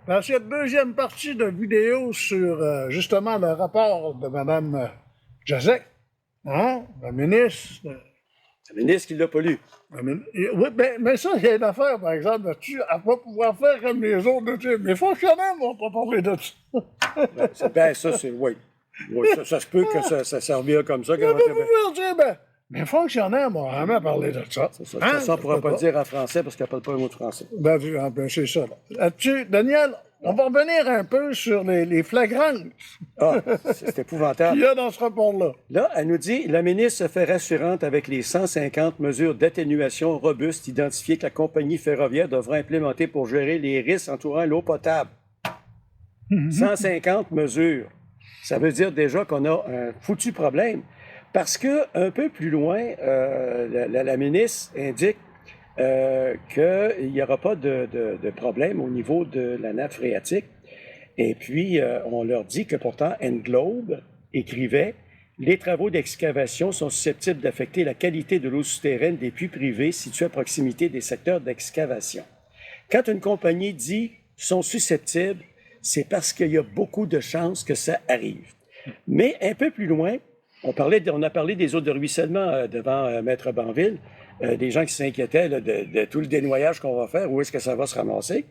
Dans cette deuxième partie de vidéo sur justement le rapport de Mme Jacek, hein, la ministre. Le ministre qui ne l'a pas lu. Oui, mais ça, il y a une affaire, par exemple, là-dessus. Elle va pouvoir faire comme les autres. Mes fonctionnaires ne vont pas parler de ça. Ben, ça, c'est. Oui. Oui, ça se peut que ça servira comme ça. Elle va pouvoir dire, mes fonctionnaires m'ont jamais parlé de ça. Ça, on ne pourra pas le dire en français parce qu'elle ne parle pas un mot de français. Ben, c'est ça. Là-dessus, Daniel, on va revenir un peu sur les flagrances c'est épouvantable. qu'il y a dans ce rapport-là. Là, elle nous dit, la ministre se fait rassurante avec les 150 mesures d'atténuation robustes identifiées que la compagnie ferroviaire devra implémenter pour gérer les risques entourant l'eau potable. 150 mesures. Ça veut dire déjà qu'on a un foutu problème. Parce que un peu plus loin, la ministre indique qu'il n'y aura pas de problème au niveau de la nappe phréatique. Et puis, on leur dit que pourtant, Englobe écrivait « Les travaux d'excavation sont susceptibles d'affecter la qualité de l'eau souterraine des puits privés situés à proximité des secteurs d'excavation. » Quand une compagnie dit « sont susceptibles », c'est parce qu'il y a beaucoup de chances que ça arrive. Mais un peu plus loin, on a parlé des eaux de ruissellement devant Maître Banville, des gens qui s'inquiétaient de tout le dénoyage qu'on va faire, où est-ce que ça va se ramasser.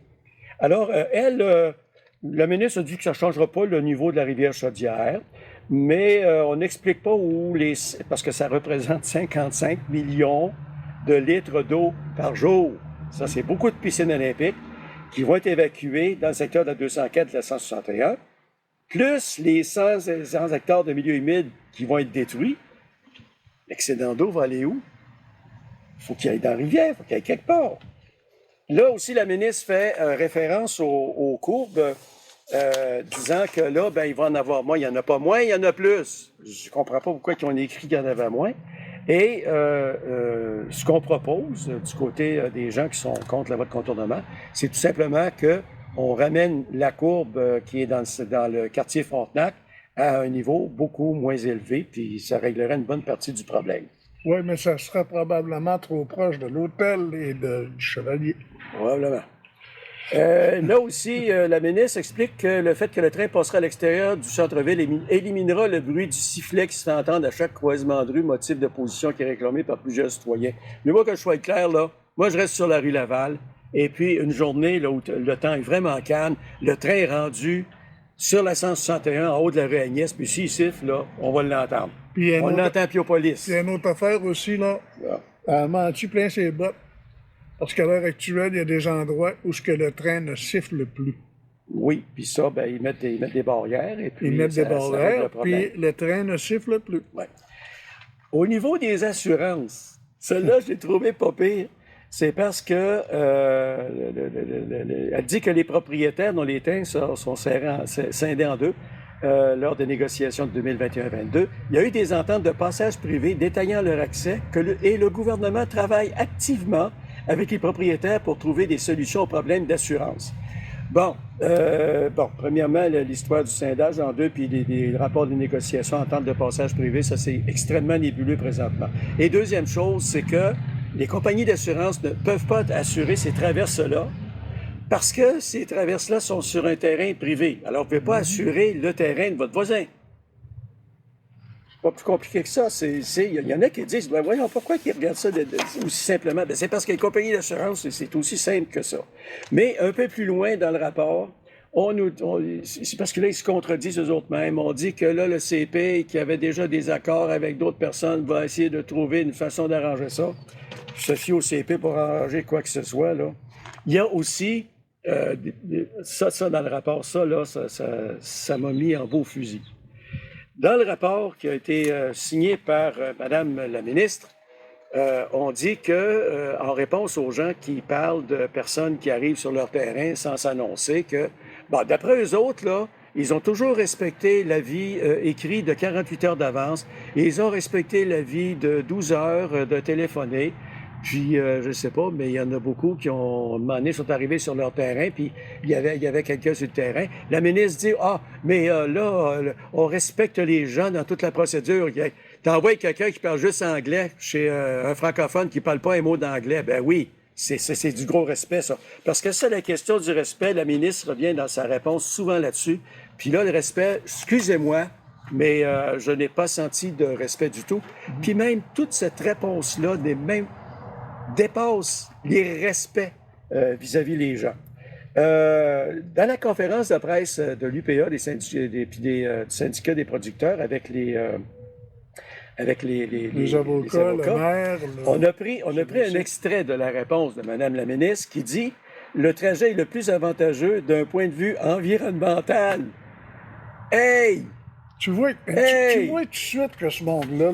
Alors, la ministre a dit que ça ne changera pas le niveau de la rivière Chaudière, mais on n'explique pas parce que ça représente 55 millions de litres d'eau par jour. Ça, c'est beaucoup de piscines olympiques qui vont être évacuées dans le secteur de la 204 et de la 161, plus les 100 hectares de milieux humides qui vont être détruits. L'excédent d'eau va aller où? Il faut qu'il aille dans la rivière, il faut qu'il aille quelque part. Là aussi, la ministre fait référence aux courbes, disant que là, il va en avoir moins. Il n'y en a pas moins, il y en a plus. Je ne comprends pas pourquoi ils ont écrit qu'il y en avait moins. Et ce qu'on propose du côté des gens qui sont contre la voie de contournement, c'est tout simplement qu'on ramène la courbe qui est dans le quartier Frontenac à un niveau beaucoup moins élevé, puis ça réglerait une bonne partie du problème. Oui, mais ça serait probablement trop proche de l'hôtel et du Chevalier. Probablement. Là aussi, la ministre explique que le fait que le train passera à l'extérieur du centre-ville éliminera le bruit du sifflet qui se fait entendre à chaque croisement de rue, motif de position qui est réclamé par plusieurs citoyens. Mais moi, que je sois clair, là, moi, je reste sur la rue Laval, et puis une journée là, où le temps est vraiment calme, le train est rendu sur la 161 en haut de la rue Agnès, puis s'il siffle, là, on va l'entendre. On l'entend à Piopolis. Il y a une autre affaire aussi, là. Elle a menti plein ses bottes. Parce qu'à l'heure actuelle, il y a des endroits où le train ne siffle plus. Oui, puis ça, ils mettent des barrières. Et puis ils mettent des barrières, puis le train ne siffle plus. Ouais. Au niveau des assurances, celle-là, je l'ai trouvé pas pire. C'est parce que elle dit que les propriétaires dont les trains sont scindés en deux lors des négociations de 2021-22, il y a eu des ententes de passage privé détaillant leur accès et le gouvernement travaille activement avec les propriétaires pour trouver des solutions aux problèmes d'assurance. Premièrement, l'histoire du scindage en deux, puis des rapports de négociation, entente de passage privé, ça c'est extrêmement nébuleux présentement. Et deuxième chose, c'est que les compagnies d'assurance ne peuvent pas assurer ces traverses-là parce que ces traverses-là sont sur un terrain privé. Alors, vous ne pouvez pas assurer le terrain de votre voisin. C'est pas plus compliqué que ça. Il y en a qui disent, voyons, pourquoi ils regardent ça aussi simplement? C'est parce que les compagnies d'assurance, c'est aussi simple que ça. Mais un peu plus loin dans le rapport, c'est parce que là, ils se contredisent eux-mêmes. On dit que là, le CP, qui avait déjà des accords avec d'autres personnes, va essayer de trouver une façon d'arranger ça. Je se fie au CP pour arranger quoi que ce soit, là. Il y a aussi, ça dans le rapport, ça m'a mis en beau fusil. Dans le rapport qui a été signé par Madame la ministre, on dit que, en réponse aux gens qui parlent de personnes qui arrivent sur leur terrain sans s'annoncer, que, d'après eux autres, là, ils ont toujours respecté l'avis écrit de 48 heures d'avance et ils ont respecté l'avis de 12 heures de téléphoner. Puis, je ne sais pas, mais il y en a beaucoup qui ont demandé, sont arrivés sur leur terrain, puis il y avait quelqu'un sur le terrain. La ministre dit, on respecte les gens dans toute la procédure. T'envoies quelqu'un qui parle juste anglais chez un francophone qui ne parle pas un mot d'anglais. Ben oui, C'est du gros respect, ça. Parce que ça, la question du respect, la ministre revient dans sa réponse souvent là-dessus. Puis là, le respect, excusez-moi, mais je n'ai pas senti de respect du tout. Puis même toute cette réponse-là dépasse les respects vis-à-vis des gens. Dans la conférence de presse de l'UPA, du syndicat des producteurs, avec les avocats, le maire... on a pris un extrait de la réponse de Mme la ministre qui dit « Le trajet est le plus avantageux d'un point de vue environnemental. » Hey! Tu vois tout de suite que ce monde-là,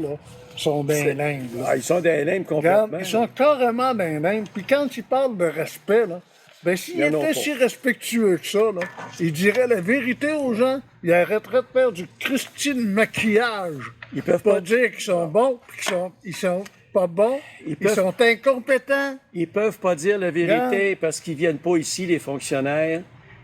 sont des limbes. Ah, ils sont des limbes complètement. Regarde, ils sont carrément des limbes. Puis quand ils parlent de respect, là, ben s'ils étaient si respectueux que ça, là, ils diraient la vérité aux gens. Ils arrêteraient de faire du Christine maquillage. Ils peuvent pas dire qu'ils sont bons, puis qu'ils sont pas bons. Ils sont incompétents. Ils peuvent pas dire la vérité parce qu'ils viennent pas ici, les fonctionnaires.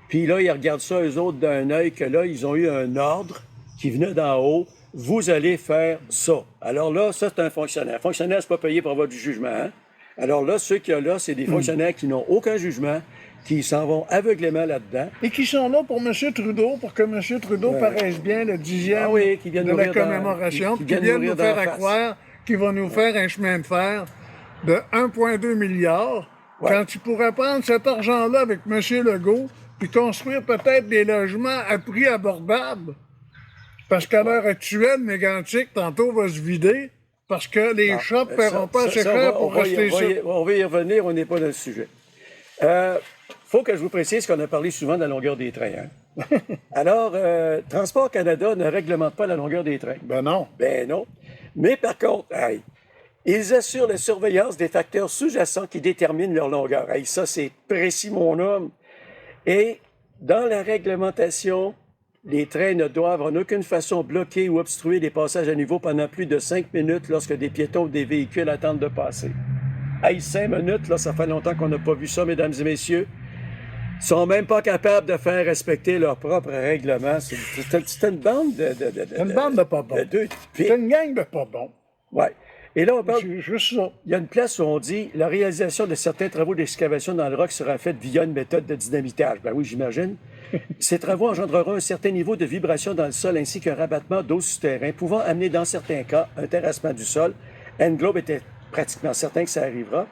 Puis là, ils regardent ça, eux autres, d'un œil que là, ils ont eu un ordre qui venait d'en haut. Vous allez faire ça. Alors là, ça, c'est un fonctionnaire. Un fonctionnaire, c'est pas payé pour avoir du jugement. Hein? Alors là, ceux qu'il y a là, c'est des fonctionnaires qui n'ont aucun jugement, qui s'en vont aveuglément là-dedans. Et qui sont là pour M. Trudeau, pour que M. Trudeau paraisse bien le 10e de la commémoration, qui viennent nous faire croire qu'il va nous faire un chemin de fer de 1,2 milliard, quand il pourrait prendre cet argent-là avec M. Legault, puis construire peut-être des logements à prix abordable. Parce qu'à l'heure actuelle, Mégantic, tantôt, va se vider, parce que les shops ne paieront pas assez cher pour rester ici. On va y revenir, on n'est pas dans le sujet. Faut que je vous précise qu'on a parlé souvent de la longueur des trains. Hein? Alors, Transport Canada ne réglemente pas la longueur des trains. Ben non. Ben non. Mais par contre, ils assurent la surveillance des facteurs sous-jacents qui déterminent leur longueur. Ça, c'est précis, mon homme. Et dans la réglementation, les trains ne doivent en aucune façon bloquer ou obstruer les passages à niveau pendant plus de 5 minutes lorsque des piétons ou des véhicules attendent de passer. 5 minutes, là, ça fait longtemps qu'on n'a pas vu ça, mesdames et messieurs. Ils sont même pas capables de faire respecter leurs propres règlements. C'est une bande une bande de pas bons. C'est une gang de pas bons. Oui. Et là, on parle... C'est juste ça. Il y a une place où on dit « La réalisation de certains travaux d'excavation dans le roc sera faite via une méthode de dynamitage. » Ben oui, j'imagine. Ces travaux engendreront un certain niveau de vibration dans le sol ainsi qu'un rabattement d'eau souterrain, pouvant amener dans certains cas un terrassement du sol. Englobe était pratiquement certain que ça arrivera.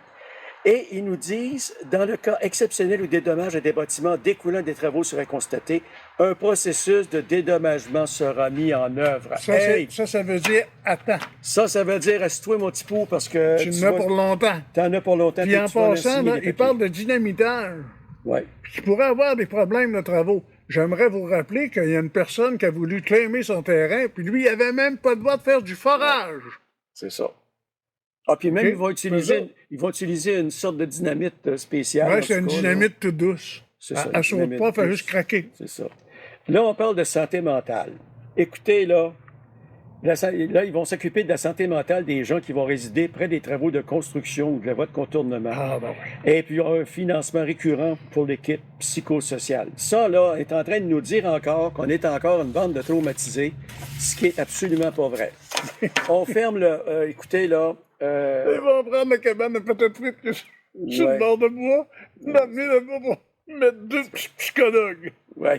Et ils nous disent, dans le cas exceptionnel où des dommages à des bâtiments découlant des travaux seraient constatés, un processus de dédommagement sera mis en œuvre. Ça veut dire attends. Ça veut dire assis-toi, mon petit pot, parce que... Tu en as pour longtemps. Tu en as pour longtemps. Puis en passant, là, il parle de dynamitage. Oui. Qui pourrait avoir des problèmes de travaux. J'aimerais vous rappeler qu'il y a une personne qui a voulu claimer son terrain, puis lui, il n'avait même pas le droit de faire du forage. C'est ça. Ah, puis même, ils vont utiliser une sorte de dynamite spéciale. Oui, c'est une dynamite toute douce. C'est ça. Elle ne saute pas, elle fait juste craquer. C'est ça. Là, on parle de santé mentale. Écoutez, là, ils vont s'occuper de la santé mentale des gens qui vont résider près des travaux de construction ou de la voie de contournement. Ah, ben oui. Et puis, il y aura un financement récurrent pour l'équipe psychosociale. Ça, là, est en train de nous dire encore qu'on est encore une bande de traumatisés, ce qui est absolument pas vrai. On ferme le... écoutez, là... Ils vont prendre la cabane de patates frites que sur le bord de bois, l'amener là-bas pour mettre 2 psychologues. Oui.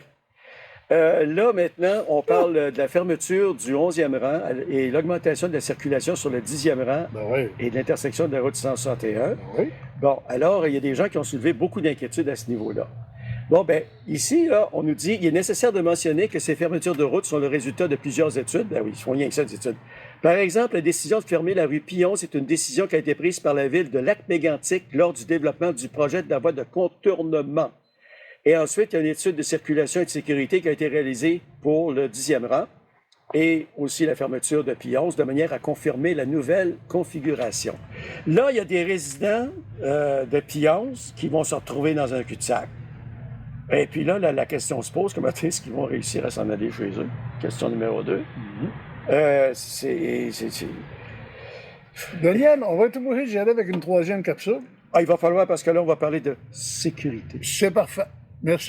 Là, maintenant, on parle de la fermeture du 11e rang et l'augmentation de la circulation sur le 10e rang et de l'intersection de la route 161. Oui. Bon, alors, il y a des gens qui ont soulevé beaucoup d'inquiétudes à ce niveau-là. Bon, bien, ici, là, on nous dit il est nécessaire de mentionner que ces fermetures de route sont le résultat de plusieurs études. Ben oui, ils font rien que ça, des études. Par exemple, la décision de fermer la rue Pillon, c'est une décision qui a été prise par la ville de Lac-Mégantic lors du développement du projet de la voie de contournement. Et ensuite, il y a une étude de circulation et de sécurité qui a été réalisée pour le 10e rang et aussi la fermeture de Pillon, de manière à confirmer la nouvelle configuration. Là, il y a des résidents de Pillon qui vont se retrouver dans un cul-de-sac. Et puis là, la question se pose, comment est-ce qu'ils vont réussir à s'en aller chez eux? Question numéro 2. Daniel, on va être obligé d'y aller avec une 3e capsule. Ah, il va falloir, parce que là, on va parler de sécurité. C'est parfait. Merci.